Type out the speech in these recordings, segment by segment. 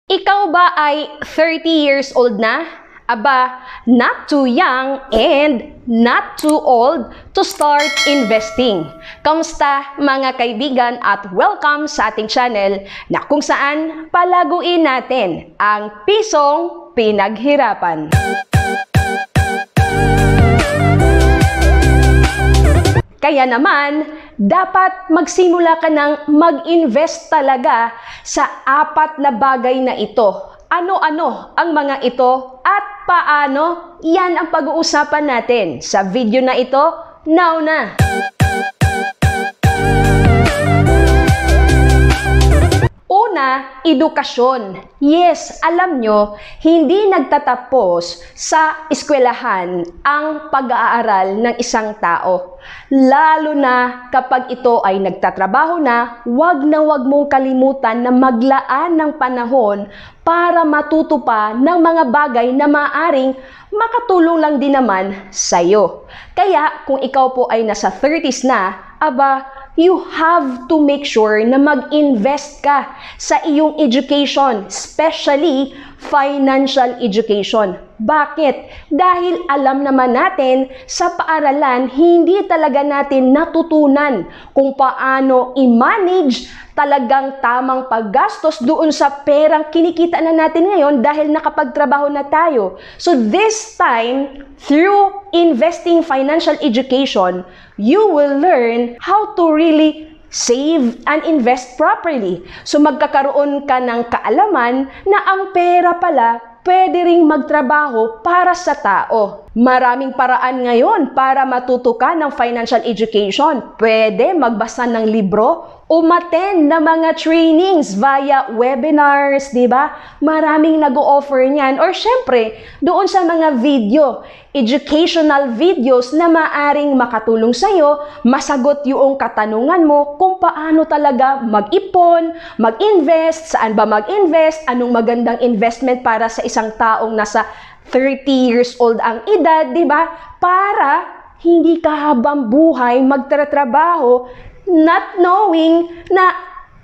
Ikaw ba ay 30 years old na? Aba, not too young and not too old to start investing. Kamusta mga kaibigan at welcome sa ating channel na kung saan palaguin natin ang pisong pinaghirapan. Kaya naman, dapat magsimula ka ng mag-invest talaga sa apat na bagay na ito. Ano-ano ang mga ito at paano? Yan ang pag-uusapan natin sa video na ito. Now na! Una, edukasyon. Yes, alam nyo, hindi nagtatapos sa eskwelahan ang pag-aaral ng isang tao. Lalo na kapag ito ay nagtatrabaho na, wag mong kalimutan na maglaan ng panahon para matuto pa ng mga bagay na maaring makatulong lang din naman sa'yo. Kaya kung ikaw po ay nasa 30s na, aba, you have to make sure na mag-invest ka sa iyong education, especially financial education. Bakit? Dahil alam naman natin sa paaralan, hindi talaga natin natutunan kung paano i-manage talagang tamang paggastos doon sa perang kinikita na natin ngayon dahil nakapagtrabaho na tayo. So this time, through investing financial education, you will learn how to really save and invest properly. So magkakaroon ka ng kaalaman na ang pera pala pwede ring magtrabaho para sa tao. Maraming paraan ngayon para matuto ka ng financial education. Pwede magbasa ng libro, umattend na mga trainings via webinars, di ba? Maraming nag-o-offer niyan. Or syempre, doon sa mga video, educational videos na maaring makatulong sa'yo, masagot yung katanungan mo kung paano talaga mag-ipon, mag-invest, saan ba mag-invest, anong magandang investment para sa isang taong nasa 30 years old ang edad, di ba? Para hindi ka habang buhay magtatrabaho not knowing na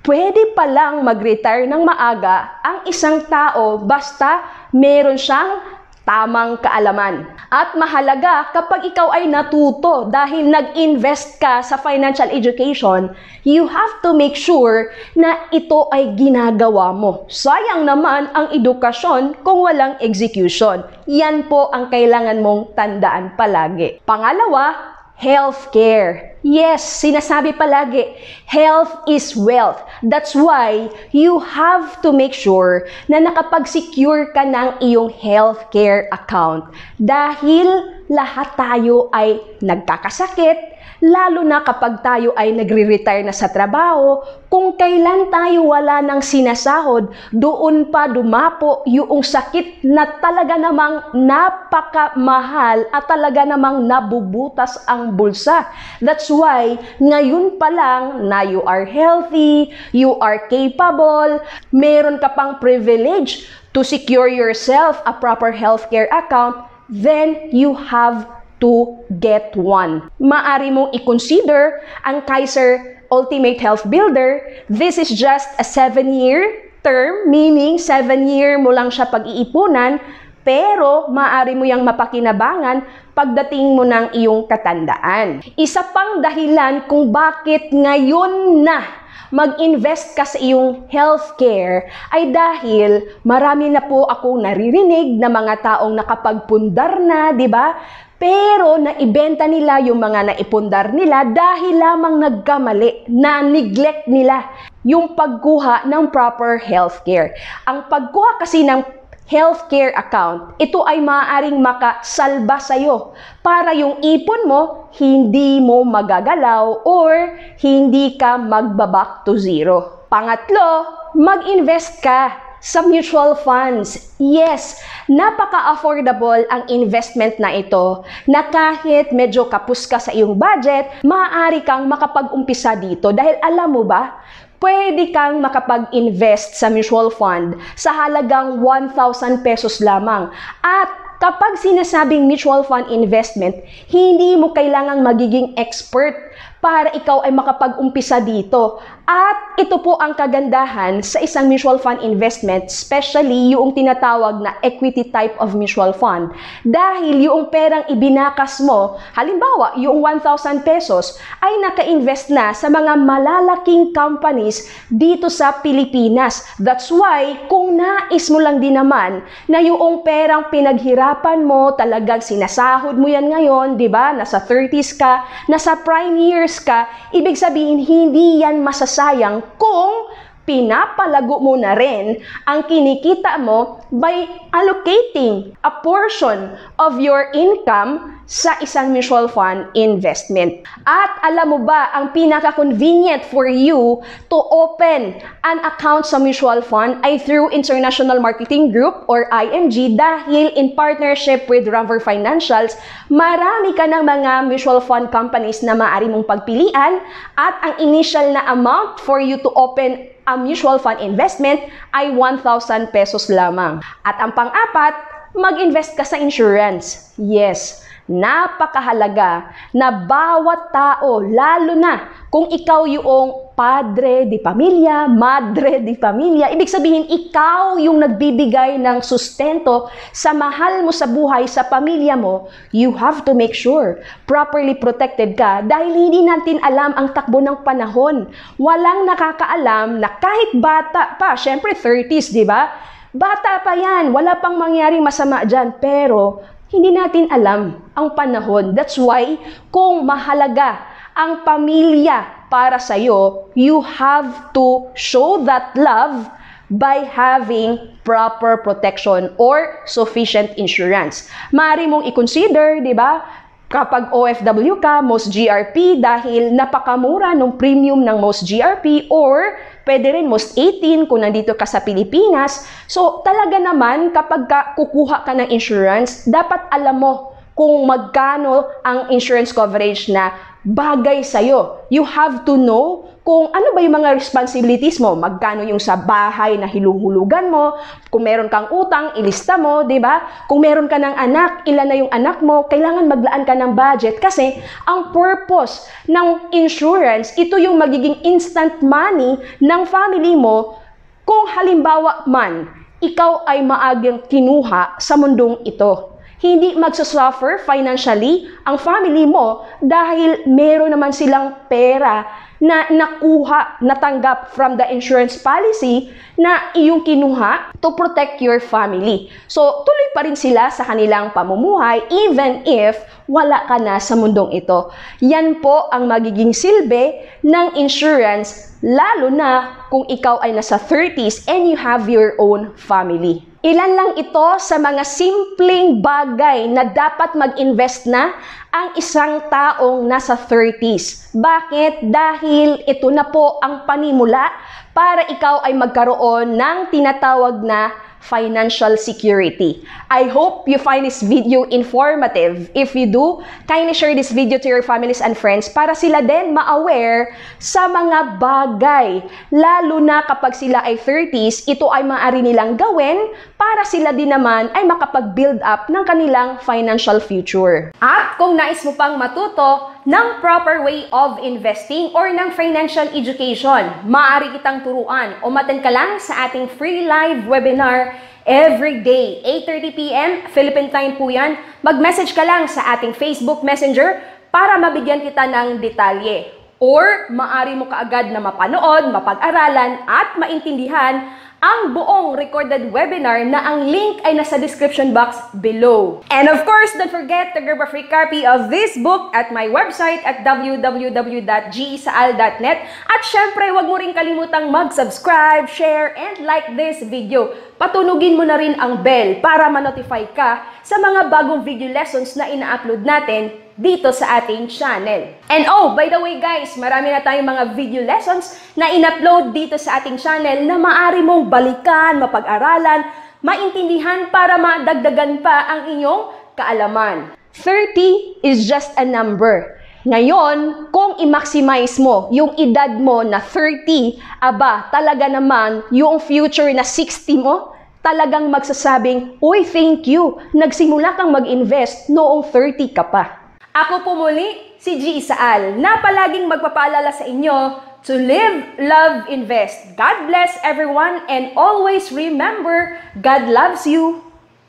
pwede palang mag-retire ng maaga ang isang tao basta meron siyang tamang kaalaman. At mahalaga kapag ikaw ay natuto dahil nag-invest ka sa financial education, you have to make sure na ito ay ginagawa mo. Sayang naman ang edukasyon kung walang execution. Yan po ang kailangan mong tandaan palagi. Pangalawa, healthcare. Yes, sinasabi palagi, health is wealth. That's why you have to make sure na nakapag-secure ka ng iyong healthcare account. Dahil lahat tayo ay nagkakasakit, lalo na kapag tayo ay nagre-retire na sa trabaho, kung kailan tayo wala ng sinasahod, doon pa dumapo yung sakit na talaga namang napakamahal at talaga namang nabubutas ang bulsa. That's why, ngayon pa lang na you are healthy, you are capable, meron ka pang privilege to secure yourself a proper healthcare account, then you have to get one. Maari mong i-consider ang Kaiser Ultimate Health Builder. This is just a 7-year term, meaning 7-year mo lang siya pag-iipunan, pero maaari mo yang mapakinabangan pagdating mo ng iyong katandaan. Isa pang dahilan kung bakit ngayon na mag-invest ka sa iyong healthcare ay dahil marami na po akong naririnig na mga taong nakapagpundar na, di ba? Pero naibenta nila yung mga naipundar nila dahil lamang nagkamali, na neglect nila yung pagkuha ng proper healthcare. Ang pagkuha kasi ng healthcare account, ito ay maaaring makasalba sa'yo para yung ipon mo hindi mo magagalaw or hindi ka magbaback to zero. Pangatlo, mag-invest ka sa mutual funds. Yes, napaka-affordable ang investment na ito na kahit medyo kapos ka sa iyong budget, maaari kang makapag-umpisa dito dahil alam mo ba, pwede kang makapag-invest sa mutual fund sa halagang 1,000 pesos lamang. At kapag sinasabing mutual fund investment, hindi mo kailangang magiging expert para ikaw ay makapag-umpisa dito. At ito po ang kagandahan sa isang mutual fund investment, especially yung tinatawag na equity type of mutual fund. Dahil yung perang ibinakas mo, halimbawa yung 1,000 pesos ay naka-invest na sa mga malalaking companies dito sa Pilipinas. That's why kung nais mo lang din naman na yung perang pinaghirapan mo, talagang sinasahod mo yan ngayon, di ba? Nasa 30s ka, nasa prime years ka, ibig sabihin hindi yan masasayang kung pinapalago mo na rin ang kinikita mo by allocating a portion of your income sa isang mutual fund investment. At alam mo ba, ang pinaka-convenient for you to open an account sa mutual fund ay through International Marketing Group or IMG dahil in partnership with Ramver Financials, marami ka ng mga mutual fund companies na maaari mong pagpilian at ang initial na amount for you to open a mutual fund investment ay 1,000 pesos lamang. At ang pang-apat, mag-invest ka sa insurance. Yes, napakahalaga na bawat tao, lalo na kung ikaw yung padre di pamilya, madre di pamilya, ibig sabihin ikaw yung nagbibigay ng sustento sa mahal mo sa buhay, sa pamilya mo, you have to make sure properly protected ka dahil hindi natin alam ang takbo ng panahon. Walang nakakaalam na kahit bata pa, syempre 30s, di ba? Bata pa yan, wala pang mangyaring masama dyan, pero hindi natin alam ang panahon. That's why, kung mahalaga ang pamilya para sa'yo, you have to show that love by having proper protection or sufficient insurance. Maaari mong i-consider, di ba? Kapag OFW ka, most GRP dahil napakamura ng premium ng most GRP or pwede rin most 18 kung nandito ka sa Pilipinas. So talaga naman kapag kukuha ka ng insurance, dapat alam mo kung magkano ang insurance coverage na bagay sa'yo. You have to know kung ano ba yung mga responsibilities mo, magkano yung sa bahay na hiluhulugan mo, kung meron kang utang, ilista mo, di ba? Kung meron ka ng anak, ilan na yung anak mo, kailangan maglaan ka ng budget kasi ang purpose ng insurance, ito yung magiging instant money ng family mo kung halimbawa man, ikaw ay maagang kinuha sa mundong ito. Hindi magsasuffer financially ang family mo dahil meron naman silang pera na nakuha, natanggap from the insurance policy na iyong kinuha to protect your family. So, tuloy pa rin sila sa kanilang pamumuhay even if wala ka na sa mundong ito. Yan po ang magiging silbi ng insurance lalo na kung ikaw ay nasa 30s and you have your own family. Ilan lang ito sa mga simpleng bagay na dapat mag-invest na ang isang taong nasa 30s. Bakit? Dahil ito na po ang panimula para ikaw ay magkaroon ng tinatawag na financial security. I hope you find this video informative. If you do, kindly share this video to your families and friends para sila din ma-aware sa mga bagay. Lalo na kapag sila ay 30s, ito ay maaari nilang gawin para sila din naman ay makapag-build up ng kanilang financial future. At kung nais mo pang matuto ng proper way of investing or ng financial education, maaari kitang turuan o maten ka lang sa ating free live webinar every day, 8:30 PM, Philippine time po yan. Mag-message ka lang sa ating Facebook Messenger para mabigyan kita ng detalye. Or maaari mo kaagad na mapanood, mapag-aralan at maintindihan ang buong recorded webinar na ang link ay nasa description box below. And of course, don't forget to grab a free copy of this book at my website at www.gesaal.net. At syempre, huwag mo rin kalimutang mag-subscribe, share, and like this video. Patunugin mo na rin ang bell para ma-notify ka sa mga bagong video lessons na ina-upload natin dito sa ating channel. And oh, by the way guys, marami na tayong mga video lessons na in-upload dito sa ating channel na maaari mong balikan, mapag-aralan, maintindihan para madagdagan pa ang inyong kaalaman. 30 is just a number. Ngayon, kung i-maximize mo yung edad mo na 30, aba, talaga naman yung future na 60 mo, talagang magsasabing, uy, thank you, nagsimula kang mag-invest noong 30 ka pa. Ako po muli, si G. Isaal na palaging magpapaalala sa inyo to live, love, invest. God bless everyone and always remember, God loves you.